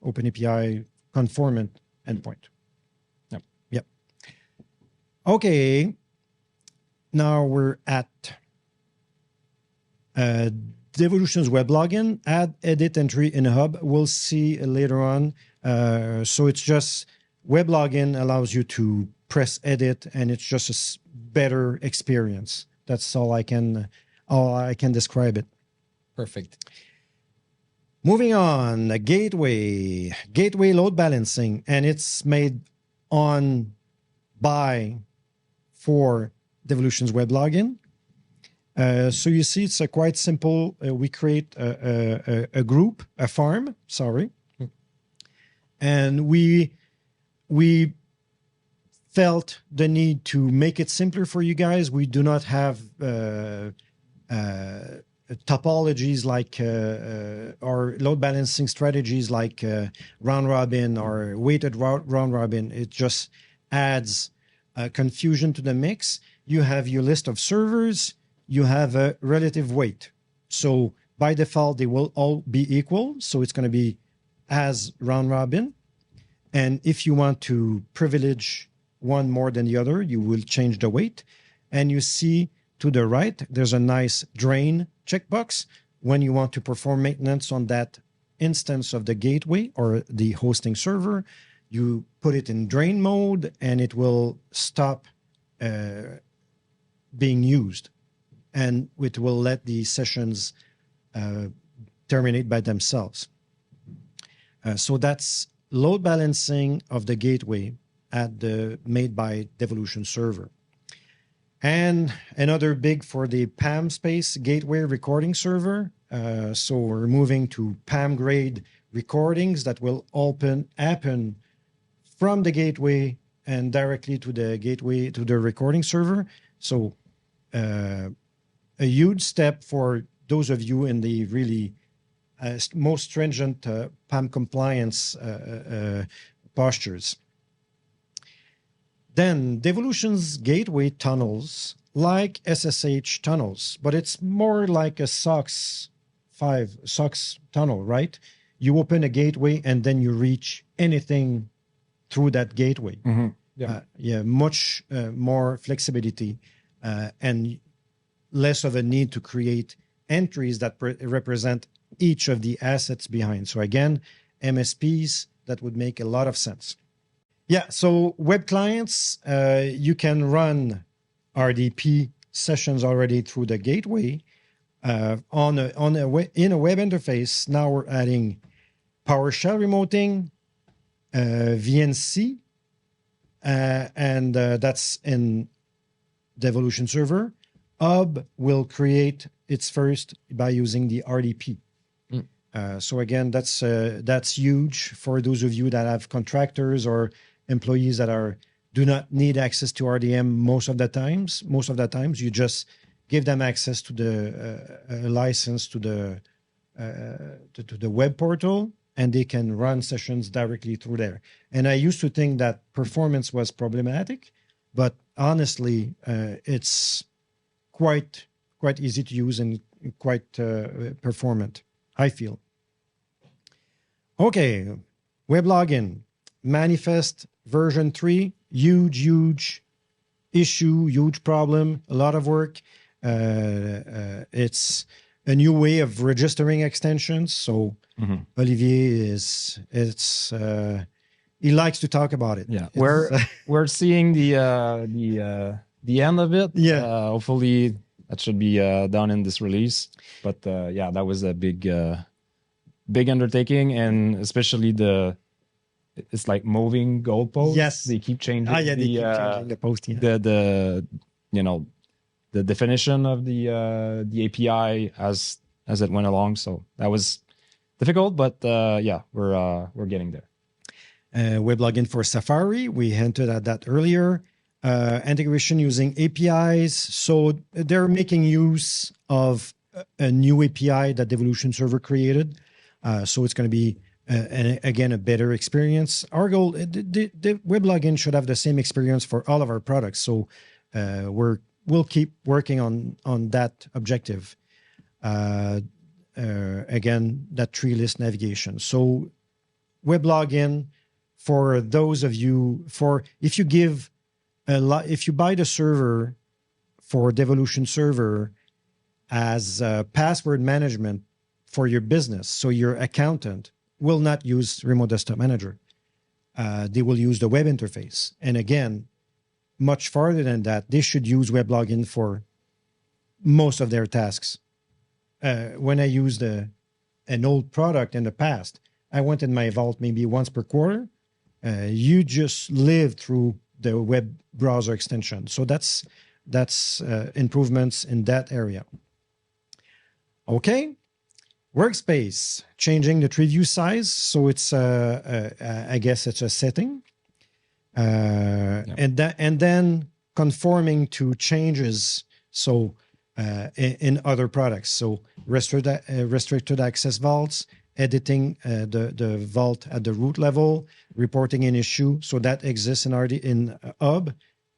Open API conformant endpoint. Yep. Okay. Now we're at Devolutions Web Login. Add edit entry in a hub. We'll see later on. So it's just Web Login allows you to press edit, and it's just a better experience. That's all I can describe it. Perfect. Moving on, gateway load balancing, and it's made on by for Devolutions Web Login. So you see, it's quite simple. We create a group, a farm, sorry. And we felt the need to make it simpler for you guys. We do not have topologies like or load balancing strategies like round robin or weighted round robin. It just adds confusion to the mix. You have your list of servers. You have a relative weight. So by default, they will all be equal. So it's going to be as round robin. And if you want to privilege one more than the other, you will change the weight. And you see to the right, there's a nice drain checkbox. When you want to perform maintenance on that instance of the gateway or the hosting server, you put it in drain mode and it will stop being used. And it will let the sessions terminate by themselves. So that's load balancing of the gateway made by Devolutions Server. And another big for the PAM space, Gateway Recording Server. So we're moving to PAM grade recordings that will happen from the gateway and directly to the gateway, to the recording server. So a huge step for those of you in the really most stringent PAM compliance postures. Then Devolutions Gateway tunnels, like SSH tunnels, but it's more like a SOX tunnel, right? You open a gateway and then you reach anything through that gateway. Mm-hmm. Much more flexibility and less of a need to create entries that represent each of the assets behind. So again, MSPs, that would make a lot of sense. Yeah, so web clients, you can run RDP sessions already through the gateway. In a web interface, now we're adding PowerShell remoting, VNC, and that's in Devolution Server. Hub will create its first by using the RDP. So again, that's huge for those of you that have contractors or employees that do not need access to RDM most of the times. Most of the times, you just give them access to the license to the web portal, and they can run sessions directly through there. And I used to think that performance was problematic, but honestly, it's quite easy to use and quite performant, I feel. Okay, web login, manifest version 3, huge issue, huge problem, a lot of work. It's a new way of registering extensions. So Olivier he likes to talk about it. Yeah, we're seeing the end of it. Yeah, hopefully that should be done in this release. But yeah, that was a big undertaking, and especially it's like moving goalposts. Yes, they keep changing. They keep changing the post. Yeah. The definition of the API as it went along. So that was difficult, but yeah, we're getting there. Web login for Safari, we hinted at that earlier. Integration using APIs. So they're making use of a new API that Devolution Server created. So it's going to be, again, a better experience. Our goal, the web login should have the same experience for all of our products. So we'll keep working on that objective. Again, that tree list navigation. So web login, for those of you, if you buy the server for Devolution Server as password management for your business, so your accountant will not use Remote Desktop Manager. They will use the web interface. And again, much farther than that, they should use web login for most of their tasks. When I used an old product in the past, I went in my vault maybe once per quarter. You just live through the web browser extension. So that's that's improvements in that area. Okay. Workspace, changing the tree view size. So it's, I guess it's a setting. And then conforming to changes. So in other products. So restricted access vaults, editing the vault at the root level, reporting an issue. So that exists in Hub.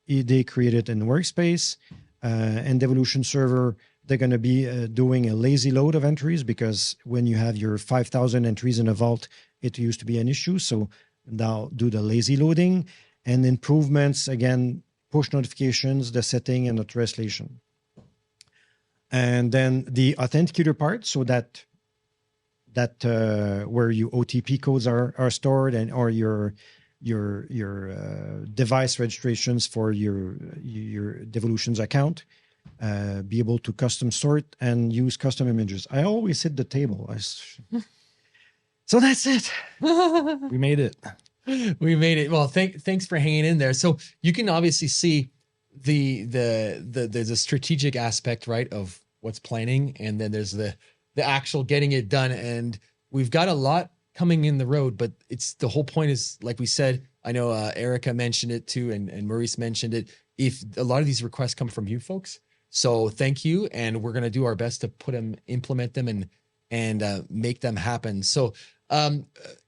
They created in Workspace. And Devolutions Server, they're going to be doing a lazy load of entries, because when you have your 5,000 entries in a vault, it used to be an issue. So now do the lazy loading and improvements, again, push notifications, the setting and the translation. And then the authenticator part, so that where your OTP codes are stored, and or your device registrations for your Devolutions account. Be able to custom sort and use custom images. I always hit the table. So that's it. We made it. We made it. Well, thanks for hanging in there. So you can obviously see there's a strategic aspect, right, of what's planning, and then there's the actual getting it done. And we've got a lot coming in the road, but it's the whole point is, like we said, I know Erica mentioned it too, and Maurice mentioned it. If a lot of these requests come from you folks, so thank you, and we're going to do our best to implement them, and make them happen. So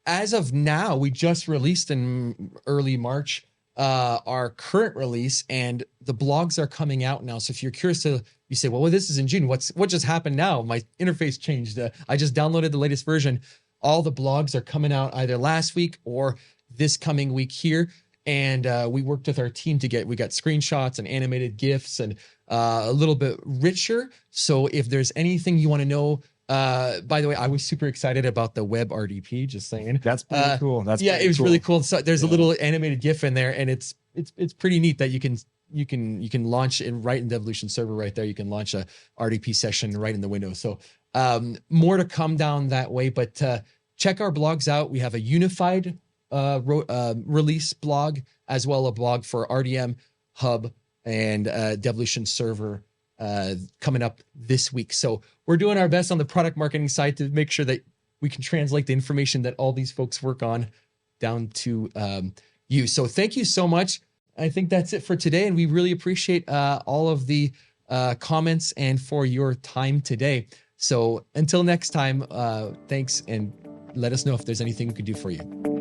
as of now, we just released in early March our current release, and the blogs are coming out now. So if you're curious you say, well, this is in June. What just happened now? My interface changed. I just downloaded the latest version. All the blogs are coming out either last week or this coming week here. And we worked with our team we got screenshots and animated GIFs and a little bit richer. So if there's anything you want to know, by the way, I was super excited about the web RDP, just saying. That's pretty cool. It was really cool. So there's a little animated GIF in there, and it's pretty neat that you can launch right in Devolutions Server right there. You can launch a RDP session right in the window. So more to come down that way, but check our blogs out. We have a unified release blog, as well a blog for RDM, Hub, and Devolutions Server coming up this week. So we're doing our best on the product marketing side to make sure that we can translate the information that all these folks work on down to you. So thank you so much. I think that's it for today, and we really appreciate all of the comments and for your time today. So until next time, thanks, and let us know if there's anything we could do for you.